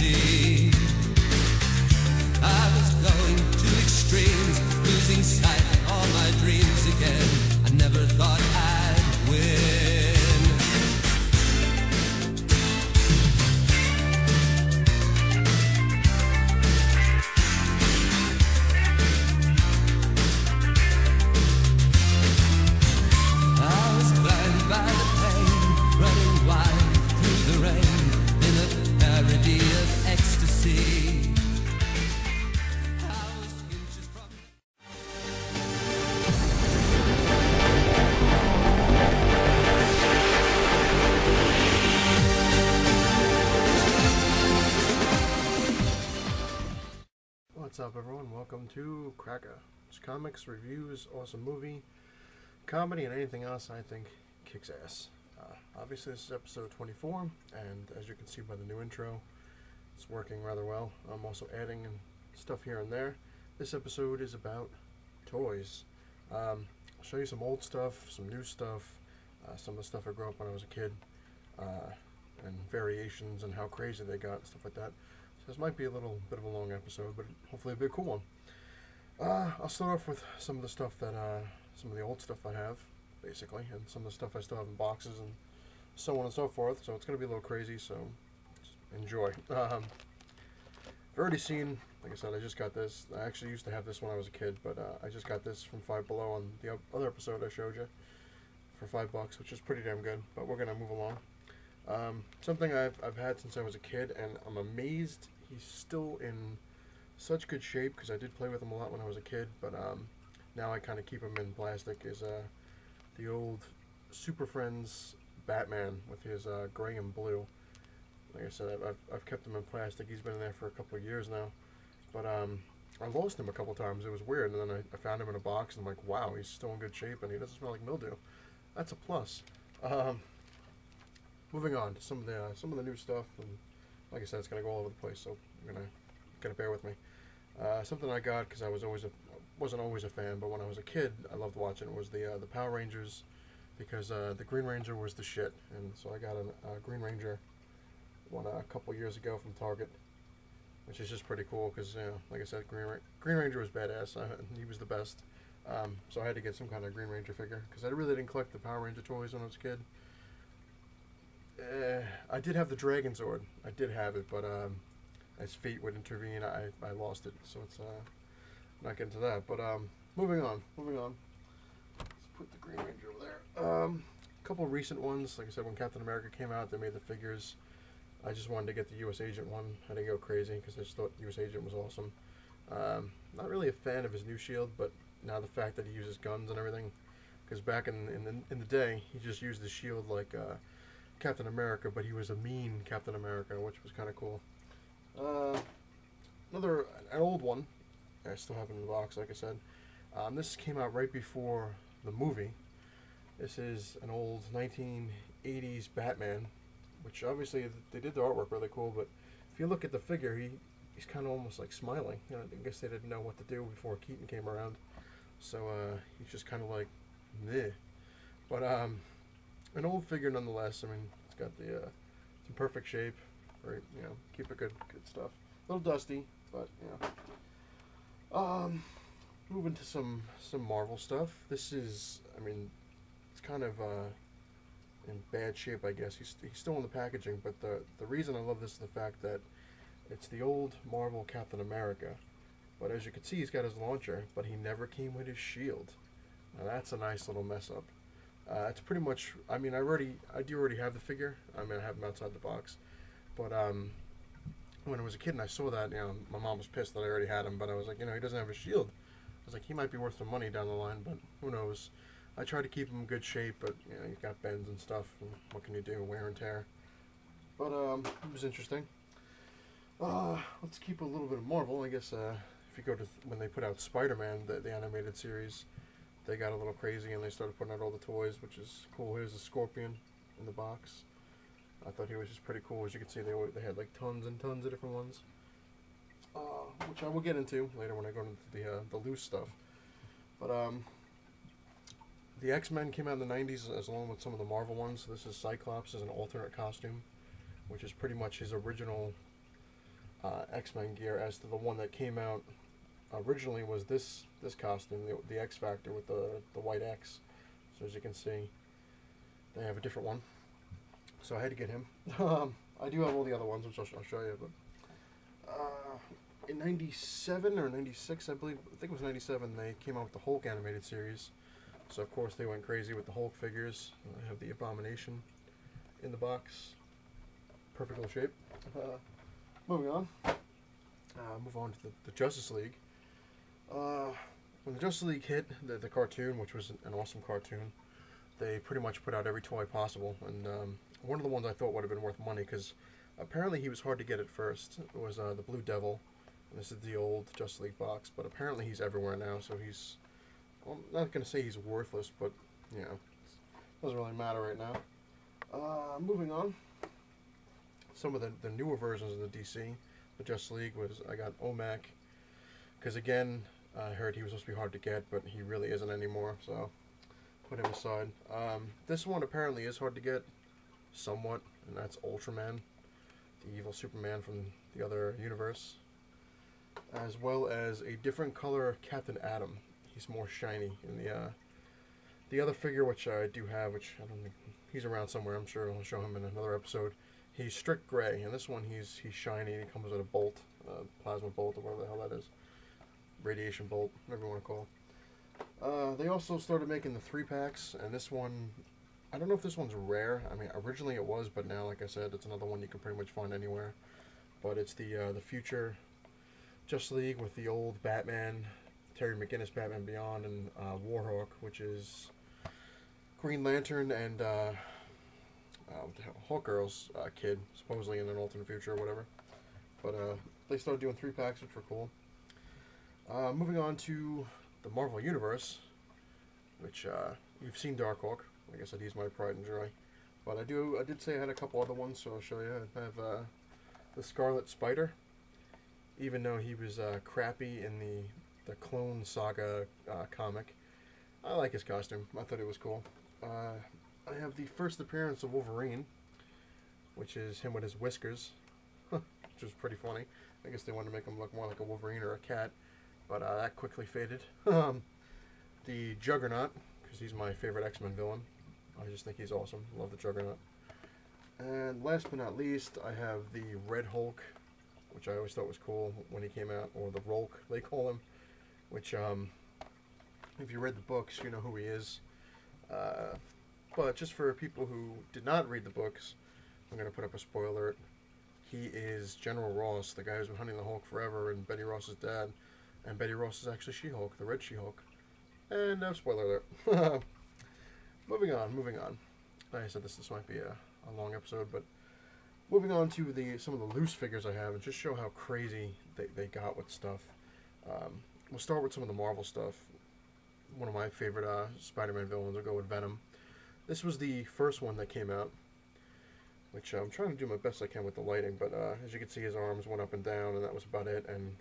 ecstasy. I was going to extremes, losing sight of all my dreams again. I never thought I'd win. I was blinded by the pain, running wild through the rain in a parody of ecstasy. I was inches from What's up, everyone? Welcome to Cracka. It's comics, reviews, awesome movie, comedy, and anything else I think kicks ass. Obviously, this is episode 24, and as you can see by the new intro, it's working rather well. I'm also adding stuff here and there. This episode is about toys. I'll show you some old stuff, some new stuff, some of the stuff I grew up when I was a kid, and variations and how crazy they got, stuff like that. So this might be a little bit of a long episode, but hopefully it'll be a cool one. I'll start off with some of the stuff that, some of the old stuff I have, basically, and some of the stuff I still have in boxes and so on and so forth. So it's going to be a little crazy, so just enjoy. I've already seen, like I said, I just got this. I actually used to have this when I was a kid, but I just got this from Five Below on the other episode I showed you for $5, which is pretty damn good, but we're going to move along. Something I've had since I was a kid, and I'm amazed he's still in such good shape, because I did play with him a lot when I was a kid, but now I kind of keep him in plastic, is the old Super Friends Batman with his gray and blue. Like I said, I've kept him in plastic. He's been in there for a couple of years now, but I lost him a couple times. It was weird, and then I found him in a box, and I'm like, wow, he's still in good shape, and he doesn't smell like mildew. That's a plus. Moving on to some of the new stuff, and like I said, it's gonna go all over the place, so you're gonna bear with me. Something I got because I wasn't always a fan, but when I was a kid, I loved watching it, was the Power Rangers, because the Green Ranger was the shit, and so I got a Green Ranger one a couple years ago from Target, which is just pretty cool because, like I said, Green Ranger was badass. He was the best. So I had to get some kind of Green Ranger figure because I really didn't collect the Power Ranger toys when I was a kid. I did have the Dragon Zord. I did have it, but as fate would intervene, I lost it. So it's not getting to that. But moving on. Let's put the Green Ranger over there. A couple of recent ones. Like I said, when Captain America came out, they made the figures. I just wanted to get the U.S. Agent one. I didn't go crazy because I just thought U.S. Agent was awesome. Not really a fan of his new shield, but now the fact that he uses guns and everything, because back in the day, he just used the shield like Captain America, but he was a mean Captain America, which was kind of cool. An old one, I still have it in the box, like I said. This came out right before the movie. This is an old 1980s Batman, which obviously they did the artwork really cool, but if you look at the figure, he's kind of almost like smiling. I guess they didn't know what to do before Keaton came around, so he's just kind of like, meh. But an old figure nonetheless. I mean, it's got it's in perfect shape, right? Keep it good stuff. A little dusty, but moving to some Marvel stuff. This is, I mean, it's kind of in bad shape, I guess. He's still in the packaging, but the reason I love this is the fact that it's the old Marvel Captain America. But as you can see, he's got his launcher, but he never came with his shield. Now that's a nice little mess up. It's pretty much, I mean, I do already have the figure. I mean, I have him outside the box. But when I was a kid and I saw that, my mom was pissed that I already had him, but I was like, he doesn't have a shield. I was like, he might be worth some money down the line, but who knows. I try to keep him in good shape, but, he's got bends and stuff, and what can you do, wear and tear. But it was interesting. Let's keep a little bit of Marvel. I guess if you go to when they put out Spider-Man, the animated series, they got a little crazy and they started putting out all the toys, which is cool. Here's a Scorpion in the box. I thought he was just pretty cool. As you can see, they had like tons and tons of different ones, which I will get into later when I go into the loose stuff. But the X-Men came out in the 90s as along with some of the Marvel ones. So this is Cyclops as an alternate costume, which is pretty much his original X-Men gear as to the one that came out originally was this costume, the X Factor with the white X. So as you can see, they have a different one. So I had to get him. I do have all the other ones, which I'll show you. But in '97 or '96, I think it was '97, they came out with the Hulk animated series. So of course they went crazy with the Hulk figures. I have the Abomination in the box, perfect little shape. Moving on, move on to the Justice League. When the Justice League hit the cartoon, which was an awesome cartoon, they pretty much put out every toy possible, and one of the ones I thought would have been worth money, because apparently he was hard to get at first. It was the Blue Devil, and this is the old Justice League box, but apparently he's everywhere now, so he's, well, I'm not going to say he's worthless, but, you know, it doesn't really matter right now. Moving on, some of the newer versions of the DC, the Justice League, I got OMAC, because again, I heard he was supposed to be hard to get, but he really isn't anymore, so put him aside. This one apparently is hard to get, somewhat, and that's Ultraman, the evil Superman from the other universe, as well as a different color Captain Atom. He's more shiny in the other figure, which I do have, which I don't think he's around somewhere. I'm sure I'll show him in another episode. He's strict gray, and this one he's shiny, and he comes with a bolt, plasma bolt, or whatever the hell that is, radiation bolt, whatever you want to call it. They also started making the 3-packs, and this one, I don't know if this one's rare. I mean, originally it was, but now, like I said, it's another one you can pretty much find anywhere. But it's the future Justice League with the old Batman, Terry McGinnis Batman Beyond, and Warhawk, which is Green Lantern and what the hell, Hawkgirl's kid, supposedly in an alternate future or whatever. But they started doing 3-packs, which were cool. Moving on to the Marvel Universe, which you've seen Darkhawk. Like I said, he's my pride and joy. But I did say I had a couple other ones, so I'll show you. I have the Scarlet Spider, even though he was crappy in the Clone Saga comic. I like his costume. I thought it was cool. I have the first appearance of Wolverine, which is him with his whiskers, which was pretty funny. I guess they wanted to make him look more like a Wolverine or a cat, but that quickly faded. The Juggernaut, because he's my favorite X-Men villain. I just think he's awesome. Love the Juggernaut. And last but not least, I have the Red Hulk, which I always thought was cool when he came out, or the Rolk, they call him, which, if you read the books, you know who he is. But just for people who did not read the books, I'm going to put up a spoiler alert. He is General Ross, the guy who's been hunting the Hulk forever, and Betty Ross's dad. And Betty Ross is actually She-Hulk, the Red She-Hulk. And no spoiler alert. Moving on. Like I said, this might be a long episode, but moving on to some of the loose figures I have, and just show how crazy they got with stuff. We'll start with some of the Marvel stuff. One of my favorite Spider-Man villains will go with Venom. This was the first one that came out, which I'm trying to do my best I can with the lighting, but as you can see, his arms went up and down, and that was about it. And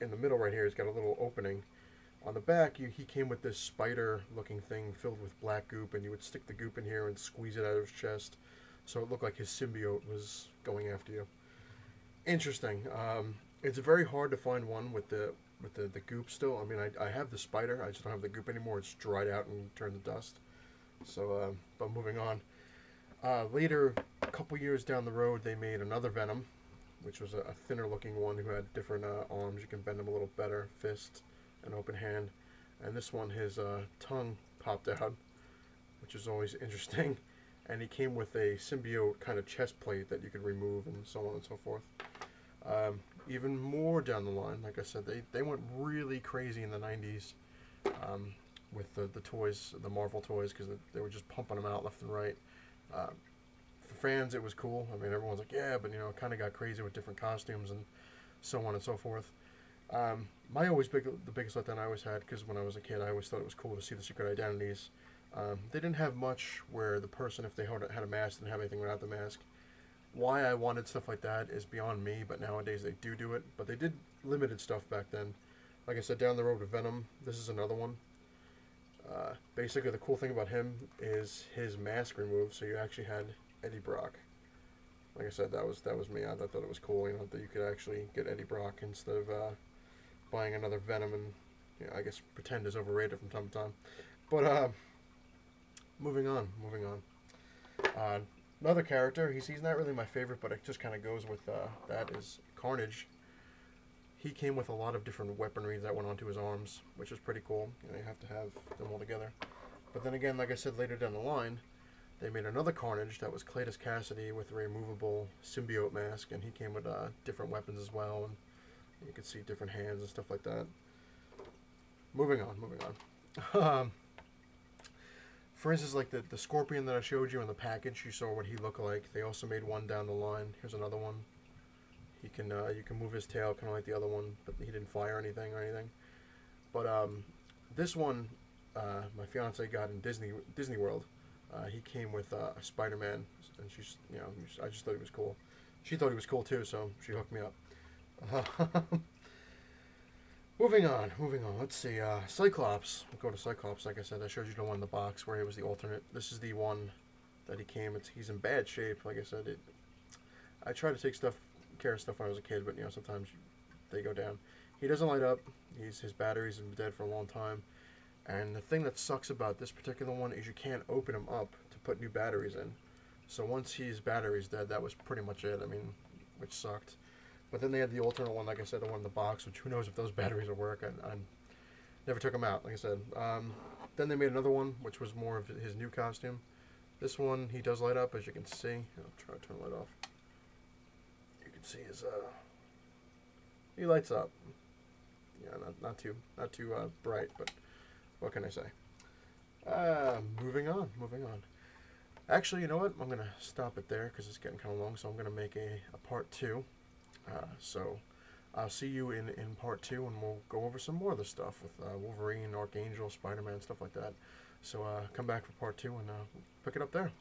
in the middle right here, he's got a little opening. On the back, he came with this spider-looking thing filled with black goop, and you would stick the goop in here and squeeze it out of his chest, so it looked like his symbiote was going after you. Interesting. It's very hard to find one with the goop still. I mean, I have the spider, I just don't have the goop anymore. It's dried out and turned to dust. So, but moving on. Later, a couple years down the road, they made another Venom, which was a thinner-looking one who had different arms. You can bend him a little better, fist, an open hand. And this one, his tongue popped out, which is always interesting. And he came with a symbiote kind of chest plate that you could remove, and so on and so forth. Even more down the line, like I said, they went really crazy in the 90s with the toys, the Marvel toys, because they were just pumping them out left and right. For fans, it was cool. I mean, everyone's like, yeah, but, you know, it kind of got crazy with different costumes and so on and so forth. The biggest letdown I always had, because when I was a kid, I always thought it was cool to see the secret identities. They didn't have much where the person, if they had a mask, didn't have anything without the mask. Why I wanted stuff like that is beyond me, but nowadays they do it. But they did limited stuff back then. Like I said, down the road with Venom, this is another one. Basically, the cool thing about him is his mask removed, so you actually had Eddie Brock. like I said, that was me. I thought it was cool, you know, that you could actually get Eddie Brock instead of buying another Venom and, you know, I guess pretend is overrated from time to time. But moving on. Another character. He's not really my favorite, but it just kind of goes with that is Carnage. He came with a lot of different weaponry that went onto his arms, which is pretty cool. You know, you have to have them all together. But then again, like I said, later down the line, they made another Carnage that was Cletus Cassidy with a removable symbiote mask, and he came with different weapons as well, and you could see different hands and stuff like that. Moving on. For instance, like the Scorpion that I showed you in the package, you saw what he looked like. They also made one down the line. Here's another one. He can you can move his tail kind of like the other one, but he didn't fly or anything. But this one, my fiance got in Disney World. He came with a Spider-Man, and she's, you know, I just thought he was cool. She thought he was cool too, so she hooked me up. Moving on. Let's see. Cyclops. We'll go to Cyclops. Like I said, I showed you the one in the box where he was the alternate. This is the one that he came. He's in bad shape. Like I said, I tried to take care of stuff when I was a kid, but you know, sometimes they go down. He doesn't light up. His batteries have been dead for a long time. And the thing that sucks about this particular one is you can't open him up to put new batteries in. So once his battery's dead, that was pretty much it. I mean, which sucked. But then they had the alternate one, like I said, the one in the box, which who knows if those batteries will work. I never took them out, like I said. Then they made another one, which was more of his new costume. This one, he does light up, as you can see. I'll try to turn the light off. You can see his, he lights up. Yeah, not too bright, but what can I say? Moving on. Actually, you know what? I'm going to stop it there because it's getting kind of long, so I'm going to make a part 2. So I'll see you in part 2, and we'll go over some more of the stuff with Wolverine, Archangel, Spider-Man, stuff like that. So come back for part 2 and pick it up there.